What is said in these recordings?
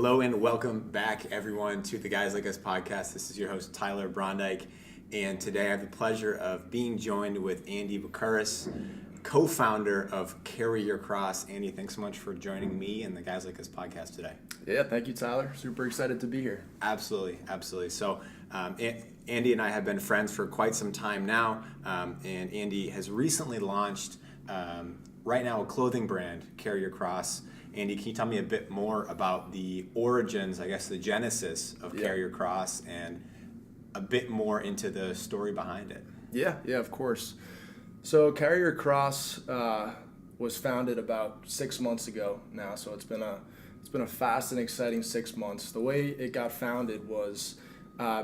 Hello and welcome back, everyone, to the Guys Like Us podcast. This is your host, Tyler Brondike, and today I have the pleasure of being joined with Andy Bukuras, co-founder of Carry Your Cross. Andy, thanks so much for joining me and the Guys Like Us podcast today. Yeah, thank you, Tyler. Super excited to be here. Absolutely. So, Andy and I have been friends for quite some time now, and Andy has recently launched, right now, a clothing brand, Carry Your Cross. Andy, can you tell me a bit more about the origins, I guess the genesis of Carry Your Cross, and a bit more into the story behind it? Yeah, of course. So Carry Your Cross was founded about 6 months ago now, so it's been a fast and exciting 6 months. The way it got founded was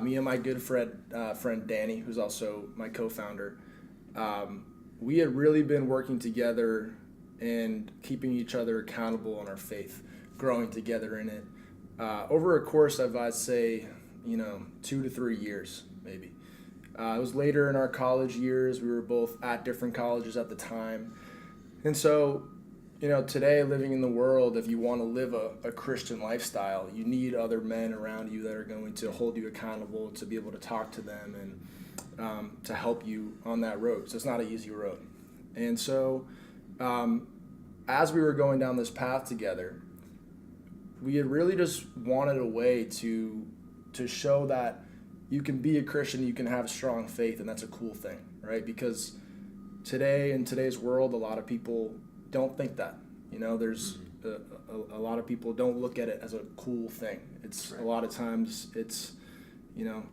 me and my good friend Danny, who's also my co-founder. We had really been working together and keeping each other accountable on our faith, growing together in it. Over a course of, I'd say, 2 to 3 years, maybe. It was later in our college years. We were both at different colleges at the time. And so, today, living in the world, if you want to live a Christian lifestyle, you need other men around you that are going to hold you accountable, to be able to talk to them and to help you on that road. So it's not an easy road. And so as we were going down this path together, we had really just wanted a way to show that you can be a Christian, you can have strong faith, and that's a cool thing, right? Because today, in today's world, a lot of people don't think that. There's a lot of people don't look at it as a cool thing. It's right. A lot of times it's,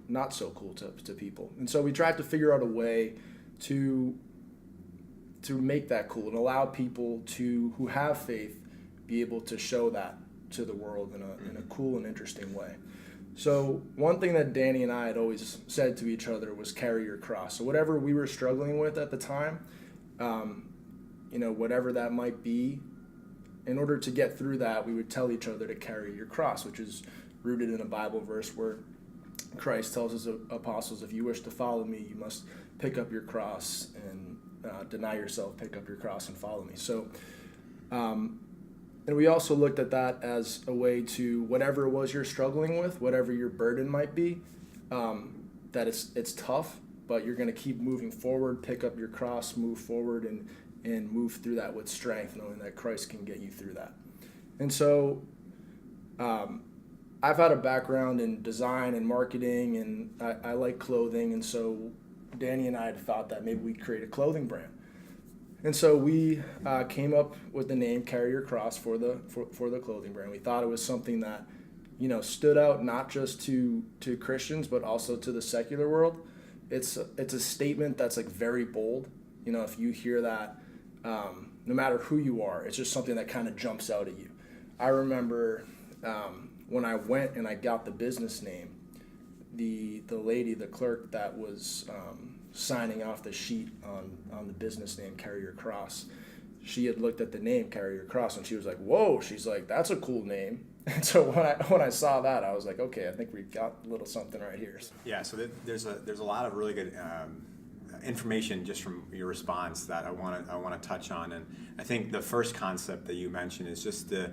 not so cool to people. And so we tried to figure out a way to make that cool and allow people who have faith be able to show that to the world in a cool and interesting way. So one thing that Danny and I had always said to each other was carry your cross. So whatever we were struggling with at the time, whatever that might be, in order to get through that, we would tell each other to carry your cross, which is rooted in a Bible verse where Christ tells his apostles, if you wish to follow me, you must pick up your cross and deny yourself, pick up your cross and follow me. So, and we also looked at that as a way to, whatever it was you're struggling with, whatever your burden might be, that it's tough, but you're going to keep moving forward, pick up your cross, move forward, and move through that with strength, knowing that Christ can get you through that. And so I've had a background in design and marketing, and I like clothing, and so Danny and I had thought that maybe we'd create a clothing brand. And so we came up with the name Carry Your Cross for the clothing brand. We thought it was something that, stood out not just to Christians, but also to the secular world. It's a statement that's like very bold. If you hear that, no matter who you are, it's just something that kind of jumps out at you. I remember when I went and I got the business name, the lady, the clerk that was signing off the sheet on the business name Carry Your Cross, she had looked at the name Carry Your Cross and she was like, whoa, she's like, that's a cool name. And so when I saw that, I was like, okay, I think we've got a little something right here. Yeah, so there's a lot of really good information just from your response that I want to touch on. And I think the first concept that you mentioned is just the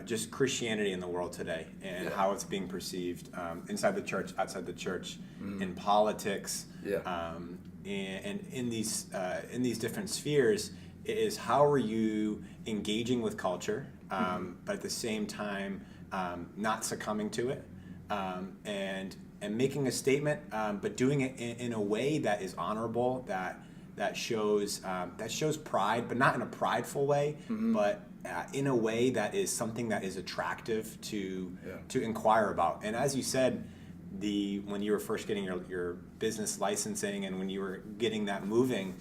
just Christianity in the world today and how it's being perceived inside the church, outside the church, in politics, and in these different spheres. Is how are you engaging with culture, but at the same time not succumbing to it, and making a statement, but doing it in a way that is honorable, that shows pride, but not in a prideful way, but in a way that is something that is attractive to inquire about. And as you said, when you were first getting your business licensing and when you were getting that moving,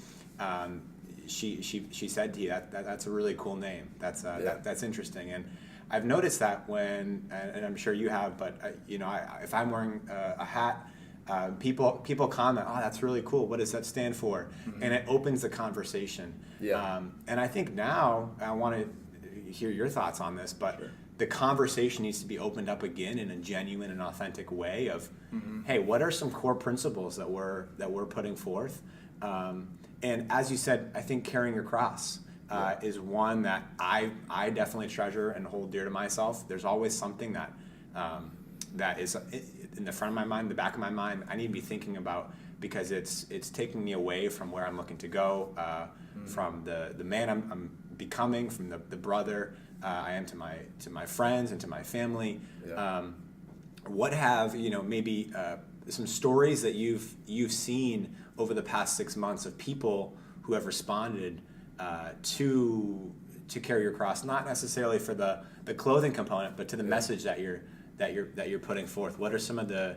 she said to you that's a really cool name. That's interesting. And I've noticed that and I'm sure you have, but if I'm wearing a hat, people comment, oh, that's really cool. What does that stand for? And it opens the conversation. And I think now I want to hear your thoughts on this, but the conversation needs to be opened up again in a genuine and authentic way of, hey, what are some core principles that we're putting forth? And as you said, I think carrying your cross is one that I definitely treasure and hold dear to myself. There's always something that is in the front of my mind, the back of my mind, I need to be thinking about, because it's taking me away from where I'm looking to go, from the man I'm becoming, from the brother I am to my friends and to my family. Yeah. What have maybe some stories that you've seen over the past 6 months of people who have responded to Carry Your Cross, not necessarily for the clothing component, but to the message that you're putting forth? What are some of the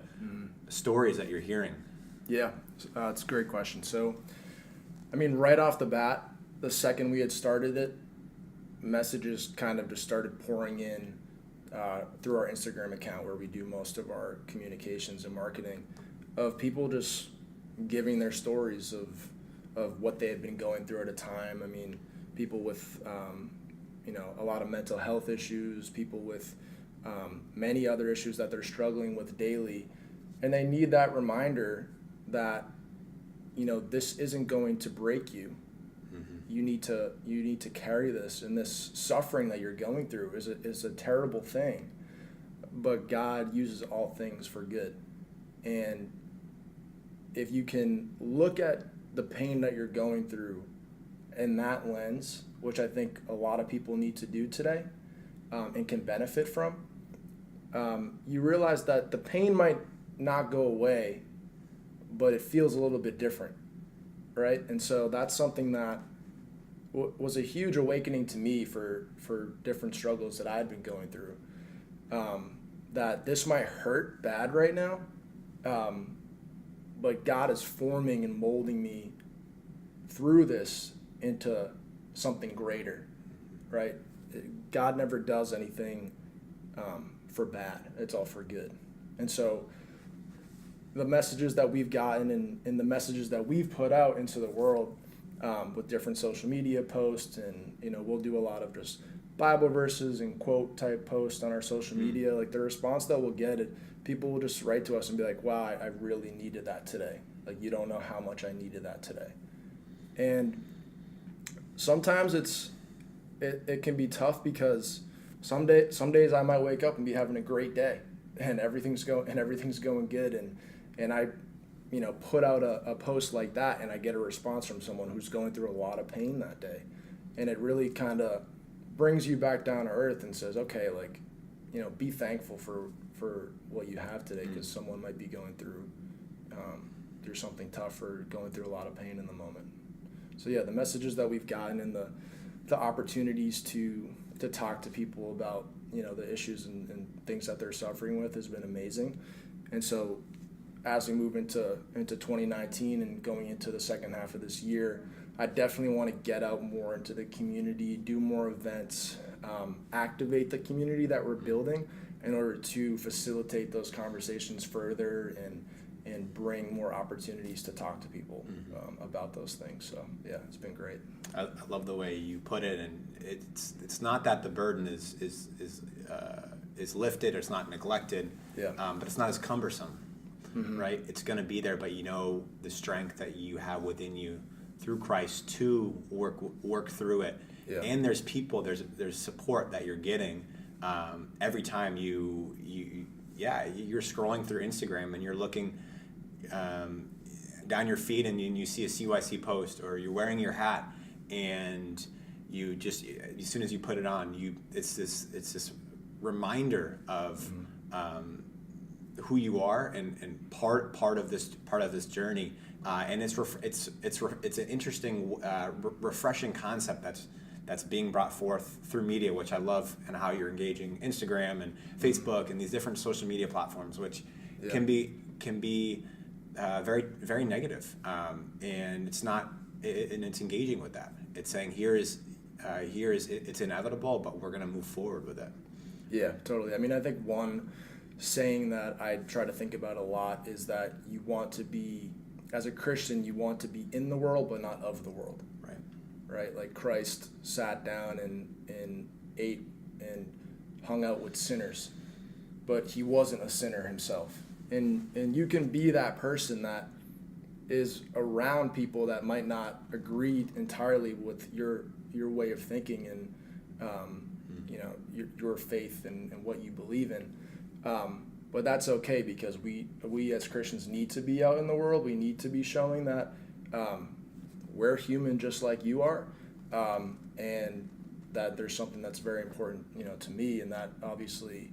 stories that you're hearing? Yeah, it's a great question. So, I mean, right off the bat, the second we had started it, messages kind of just started pouring in through our Instagram account, where we do most of our communications and marketing, of people just giving their stories of what they had been going through at a time. I mean, people with a lot of mental health issues, people with many other issues that they're struggling with daily, and they need that reminder that this isn't going to break you. You need to carry this, and this suffering that you're going through is a terrible thing, but God uses all things for good. And if you can look at the pain that you're going through in that lens, which I think a lot of people need to do today, and can benefit from, you realize that the pain might not go away, but it feels a little bit different, right? And so that's something that was a huge awakening to me for different struggles that I had been going through. That this might hurt bad right now, but God is forming and molding me through this into something greater, right? God never does anything for bad. It's all for good. And so the messages that we've gotten and the messages that we've put out into the world, with different social media posts, and we'll do a lot of just Bible verses and quote type posts on our social media. Like, the response that we'll get, people will just write to us and be like, wow, I really needed that today. Like, you don't know how much I needed that today. And sometimes it can be tough, because some days I might wake up and be having a great day and everything's going good, and I put out a post like that, and I get a response from someone who's going through a lot of pain that day. And it really kind of brings you back down to earth and says, okay, like, be thankful for what you have today, because someone might be going through something tough or going through a lot of pain in the moment. So yeah, the messages that we've gotten and the opportunities to talk to people about, the issues and things that they're suffering with has been amazing. And so as we move into 2019 and going into the second half of this year, I definitely want to get out more into the community, do more events, activate the community that we're building in order to facilitate those conversations further and bring more opportunities to talk to people about those things. So yeah, it's been great. I love the way you put it, and it's not that the burden is lifted, or it's not neglected, but it's not as cumbersome. Right? It's going to be there, but the strength that you have within you through Christ to work through it. Yeah. And there's people, there's support that you're getting every time you're scrolling through Instagram and you're looking down your feed and you see a CYC post, or you're wearing your hat, and you just, as soon as you put it on, it's this reminder of who you are and part of this journey, and it's an interesting, refreshing concept that's being brought forth through media, which I love, and how you're engaging Instagram and Facebook and these different social media platforms, which can be very, very negative, and it's not, and it's engaging with that. It's saying it's inevitable, but we're going to move forward with it. Yeah, totally. I mean, I think one saying that I try to think about a lot is that you want to be, as a Christian, you want to be in the world but not of the world. Right? Like, Christ sat down and ate and hung out with sinners, but he wasn't a sinner himself. And you can be that person that is around people that might not agree entirely with your your way of thinking and you know, your faith and what you believe in. But that's okay, because we as Christians need to be out in the world. We need to be showing that we're human just like you are, and that there's something that's very important, you know, to me, and that obviously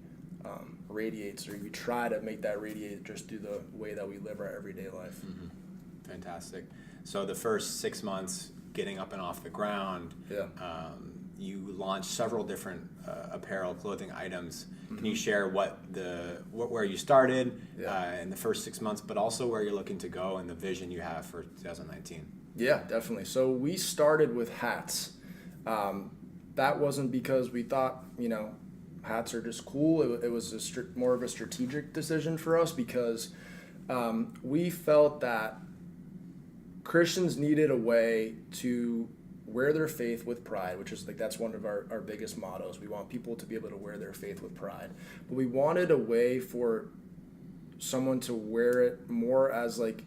radiates, or we try to make that radiate just through the way that we live our everyday life. Mm-hmm. Fantastic. So the first 6 months getting up and off the ground, you launched several different apparel, clothing items. Mm-hmm. Can you share where you started in the first 6 months, but also where you're looking to go and the vision you have for 2019? Yeah, definitely. So we started with hats. That wasn't because we thought, you know, hats are just cool. It was more of a strategic decision for us, because we felt that Christians needed a way to wear their faith with pride, which is like, that's one of our biggest mottos. We want people to be able to wear their faith with pride. But we wanted a way for someone to wear it more as like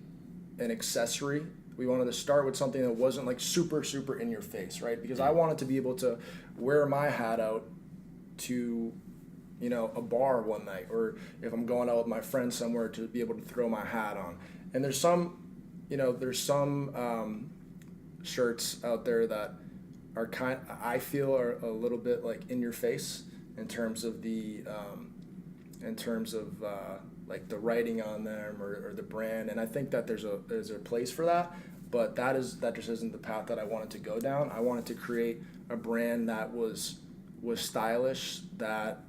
an accessory. We wanted to start with something that wasn't like super, super in your face, right? Because I wanted to be able to wear my hat out to, you know, a bar one night, or if I'm going out with my friends somewhere, to be able to throw my hat on. And there's some shirts out there that are I feel are a little bit like in your face in terms of like the writing on them or the brand. And I think that there's a place for that, but that just isn't the path that I wanted to go down. I wanted to create a brand that was stylish, that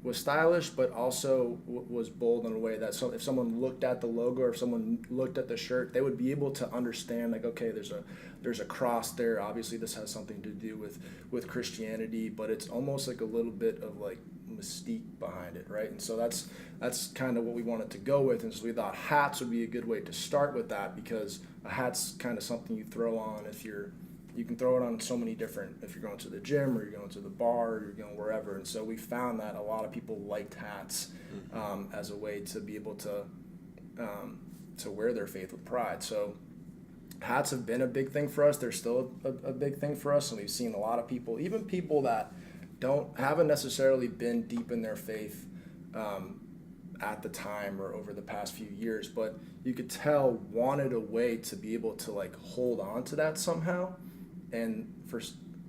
was stylish, but also was bold in a way that if someone looked at the logo, or if someone looked at the shirt, they would be able to understand, like, okay, there's a cross there. Obviously, this has something to do with Christianity, but it's almost like a little bit of like mystique behind it, right? And so that's kind of what we wanted to go with, and so we thought hats would be a good way to start with that, because a hat's kind of something you throw on you can throw it on so many different, if you're going to the gym, or you're going to the bar, or you're going wherever. And so we found that a lot of people liked hats as a way to be able to wear their faith with pride. So hats have been a big thing for us. They're still a big thing for us. And we've seen a lot of people, even people that haven't necessarily been deep in their faith at the time or over the past few years, but you could tell wanted a way to be able to like hold on to that somehow. And for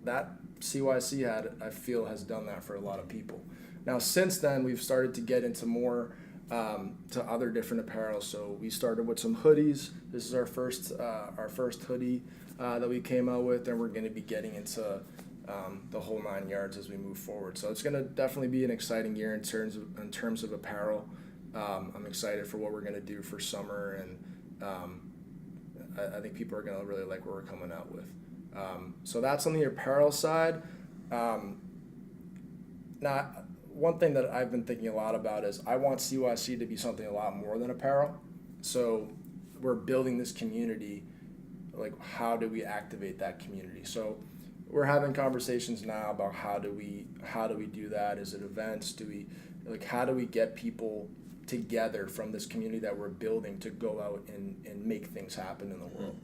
that, CYC I feel has done that for a lot of people. Now, since then, we've started to get into more to other different apparel. So we started with some hoodies. This is our first hoodie that we came out with, and we're going to be getting into the whole 9 yards as we move forward. So it's going to definitely be an exciting year in terms of apparel. I'm excited for what we're going to do for summer, and I think people are going to really like what we're coming out with. So that's on the apparel side. Now, one thing that I've been thinking a lot about is I want CYC to be something a lot more than apparel. So we're building this community. Like, how do we activate that community? So we're having conversations now about how do we do that? Is it events? How do we get people together from this community that we're building to go out and make things happen in the world?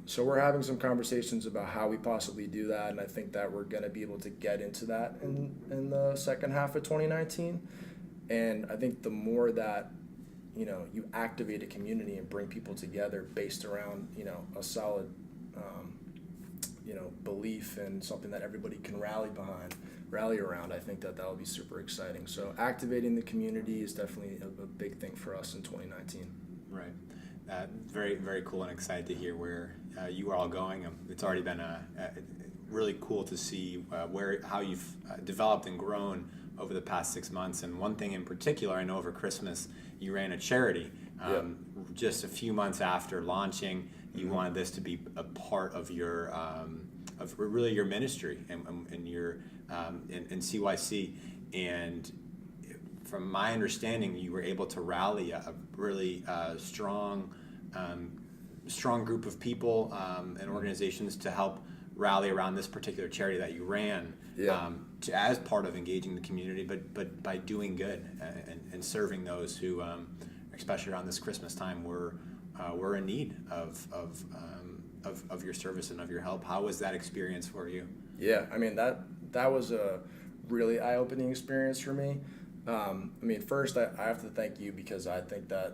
So we're having some conversations about how we possibly do that, and I think that we're going to be able to get into that in the second half of 2019. And I think the more that, you know, you activate a community and bring people together based around, you know, a solid belief and something that everybody can rally around, I think that will be super exciting. So activating the community is definitely a big thing for us in 2019. Right. Very, very cool, and excited to hear where you are all going. It's already been really cool to see how you've developed and grown over the past 6 months. And one thing in particular, I know over Christmas you ran a charity. Just a few months after launching, you wanted this to be a part of your of really your ministry and your in CYC. And from my understanding, you were able to rally a really strong group of people and organizations to help rally around this particular charity that you ran, as part of engaging the community, but by doing good and serving those who, especially around this Christmas time, were in need of of your service and of your help. How was that experience for you? Yeah, I mean, that was a really eye-opening experience for me. I mean, first, I have to thank you, because I think that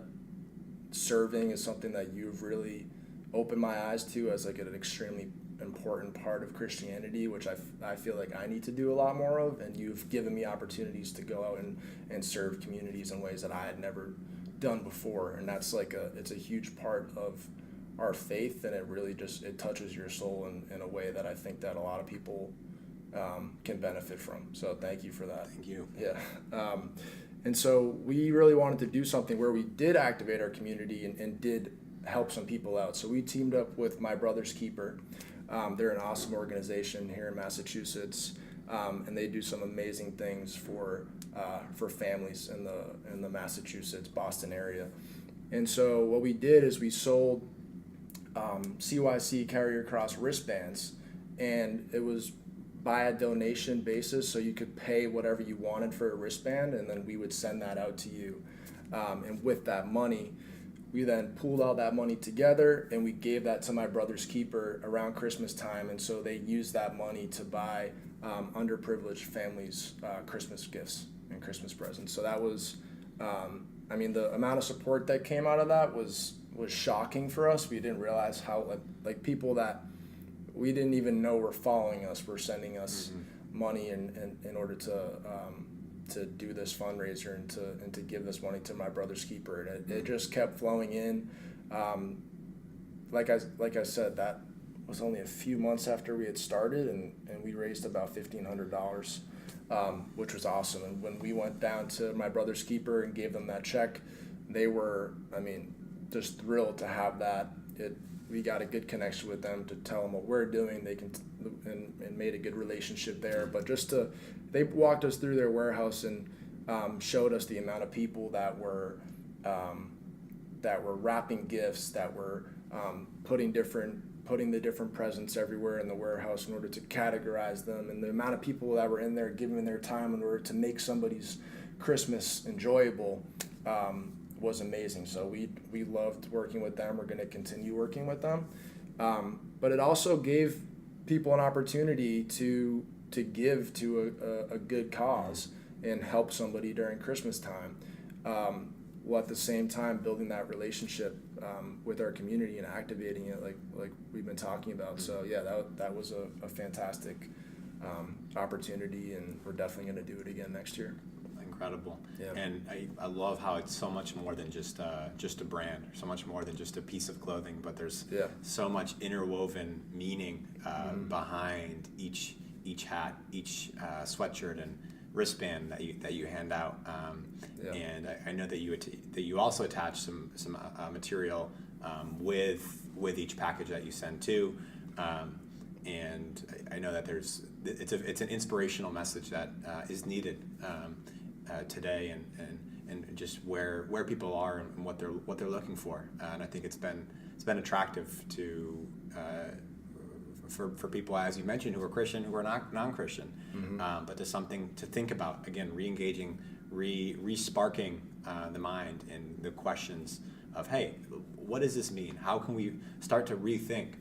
serving is something that you've really opened my eyes to as like an extremely important part of Christianity, which I feel like I need to do a lot more of, and you've given me opportunities to go out and serve communities in ways that I had never done before, and that's like it's a huge part of our faith, and it really it touches your soul in a way that I think that a lot of people can benefit from. So thank you for that. Thank you. Yeah. And so we really wanted to do something where we did activate our community and did help some people out. So we teamed up with My Brother's Keeper. They're an awesome organization here in Massachusetts, and they do some amazing things for families in the Massachusetts, Boston area. And so what we did is we sold CYC Carrier Cross wristbands, and it was by a donation basis, so you could pay whatever you wanted for a wristband, and then we would send that out to you. And with that money, we then pooled all that money together, and we gave that to My Brother's Keeper around Christmas time, and so they used that money to buy underprivileged families Christmas gifts and Christmas presents. So that was, I mean, the amount of support that came out of that was shocking for us. We didn't realize how like people that we didn't even know were following us were sending us money in order to do this fundraiser and to give this money to My Brother's Keeper, and it just kept flowing in. Like I said, that was only a few months after we had started, and we raised about $1,500, which was awesome. And when we went down to My Brother's Keeper and gave them that check, they were, I mean, just thrilled to have that. We got a good connection with them to tell them what we're doing. They can and made a good relationship there. But they walked us through their warehouse and showed us the amount of people that were wrapping gifts, that were putting the different presents everywhere in the warehouse in order to categorize them, and the amount of people that were in there giving their time in order to make somebody's Christmas enjoyable. Was amazing. So we loved working with them. We're going to continue working with them. But it also gave people an opportunity to give to a good cause and help somebody during Christmas time, while at the same time building that relationship with our community and activating it like we've been talking about. So yeah, that was a fantastic opportunity, and we're definitely going to do it again next year. Incredible. Yeah. And I love how it's so much more than just a brand, or so much more than just a piece of clothing, but there's so much interwoven meaning behind each hat, each sweatshirt and wristband that you hand out. And I know that you also attach some material with each package that you send too. And I know that it's an inspirational message that is needed today, and just where people are and what they're looking for, and I think it's been attractive to for people, as you mentioned, who are Christian, who are not non-Christian, but there's something to think about. Again, re-engaging, re-sparking the mind and the questions of, hey, what does this mean? How can we start to rethink,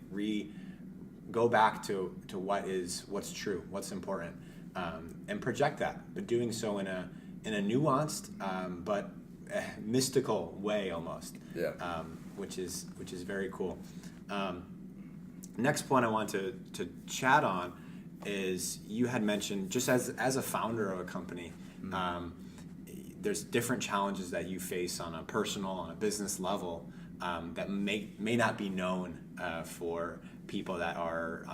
go back to what's true, what's important, and project that, but doing so in a nuanced but mystical way almost. Which is very cool. Next point I want to chat on is, you had mentioned, just as a founder of a company, there's different challenges that you face on a personal, on a business level, that may not be known for people that are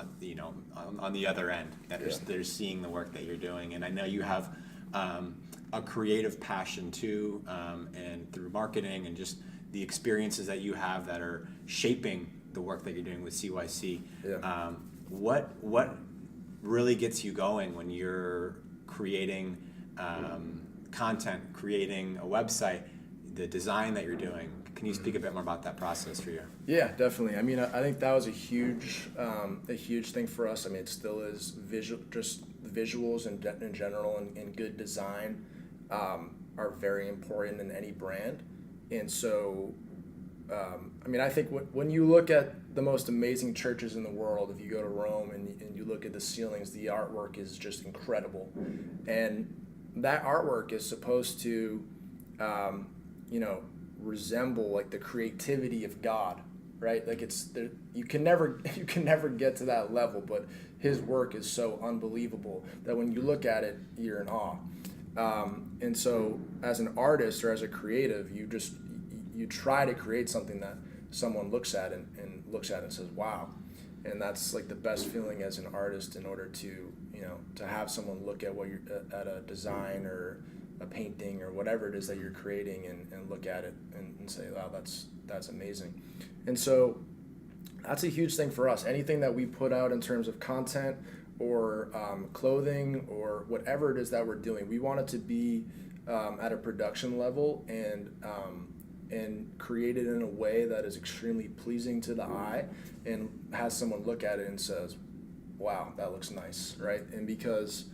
on the other end, that they're seeing the work that you're doing. And I know you have a creative passion too, and through marketing and just the experiences that you have that are shaping the work that you're doing with CYC. What really gets you going when you're creating content, creating a website, the design that you're doing? Can you speak a bit more about that process for you? Yeah, definitely. I mean, I think that was a huge thing for us. I mean, it still is just visuals in general, and good design are very important in any brand. And so I mean, I think when you look at the most amazing churches in the world, if you go to Rome and you look at the ceilings, the artwork is just incredible. And that artwork is supposed to, resemble like the creativity of God, right? Like you can never get to that level, but his work is so unbelievable that when you look at it, you're in awe. And so as an artist or as a creative, you try to create something that someone looks at and looks at and says, wow. And that's like the best feeling as an artist, in order to, to have someone look at what you're at a design or a painting or whatever it is that you're creating and look at it and say, wow, that's amazing. And so that's a huge thing for us. Anything that we put out in terms of content or clothing or whatever it is that we're doing, we want it to be at a production level and created in a way that is extremely pleasing to the eye and has someone look at it and says, wow, that looks nice, right? And because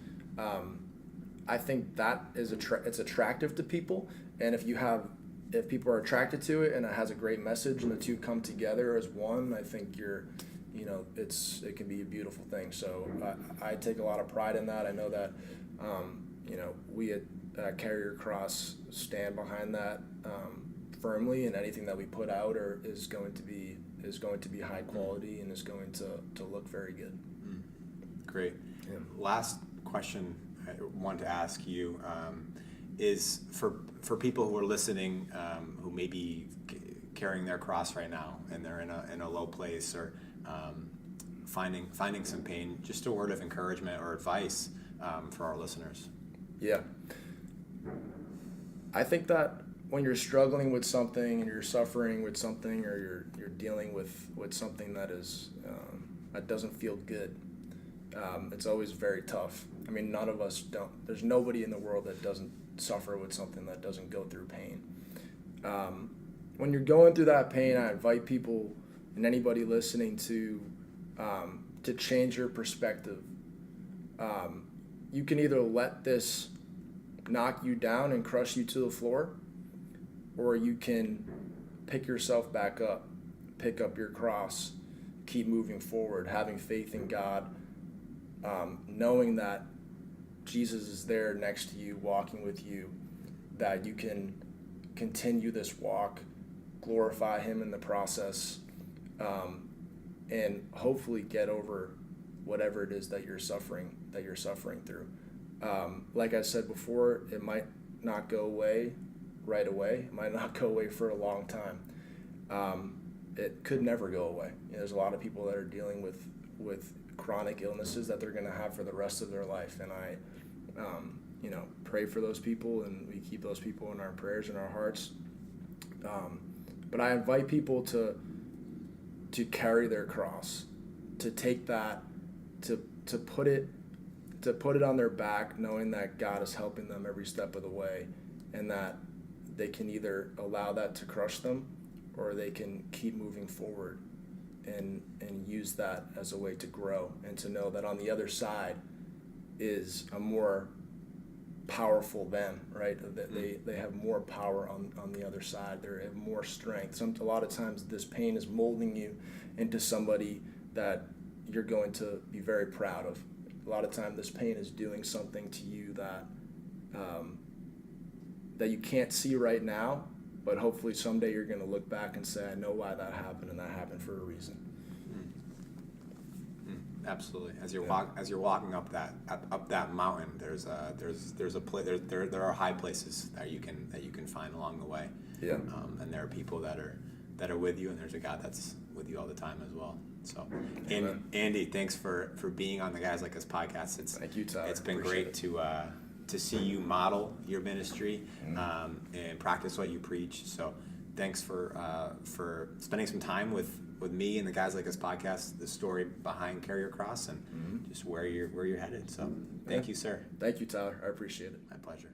I think that is it's attractive to people, and if people are attracted to it and it has a great message and the two come together as one, I think it can be a beautiful thing. So I take a lot of pride in that. I know that we at Carrier Cross stand behind that firmly, and anything that we put out is going to be high quality and is going to look very good. Great. Yeah. Last question I want to ask you is for people who are listening, who may be carrying their cross right now and they're in a low place or finding some pain, just a word of encouragement or advice for our listeners. Yeah. I think that when you're struggling with something and you're suffering with something, or you're dealing with something that is that doesn't feel good, it's always very tough. I mean, none of us don't. There's nobody in the world that doesn't suffer with something, that doesn't go through pain. When you're going through that pain, I invite people and anybody listening to change your perspective. You can either let this knock you down and crush you to the floor, or you can pick yourself back up, pick up your cross, keep moving forward, having faith in God, knowing that Jesus is there next to you, walking with you, that you can continue this walk, glorify him in the process, and hopefully get over whatever it is that you're suffering through. Like I said before, it might not go away right away. It might not go away for a long time. It could never go away. There's a lot of people that are dealing with chronic illnesses that they're going to have for the rest of their life, and I pray for those people, and we keep those people in our prayers and our hearts. But I invite people to carry their cross, to take that, to put it on their back, knowing that God is helping them every step of the way, and that they can either allow that to crush them, or they can keep moving forward and use that as a way to grow, and to know that on the other side is a more powerful them, right? They have more power on the other side. They have more strength. A lot of times this pain is molding you into somebody that you're going to be very proud of. A lot of time this pain is doing something to you that you can't see right now, but hopefully someday you're going to look back and say, I know why that happened, and that happened for a reason. Absolutely. As you're walking up that mountain, there are high places that you can find along the way. Yeah. And there are people that are with you, and there's a God that's with you all the time as well. So, Amen. Andy, thanks for being on the Guys Like Us podcast. Thank you, Tyler. It's been great to see you model your ministry and practice what you preach. So, thanks for spending some time with me and the Guys Like Us podcast, the story behind Carrier Cross, and just where you're headed. So, thank you, sir. Thank you, Tyler. I appreciate it. My pleasure.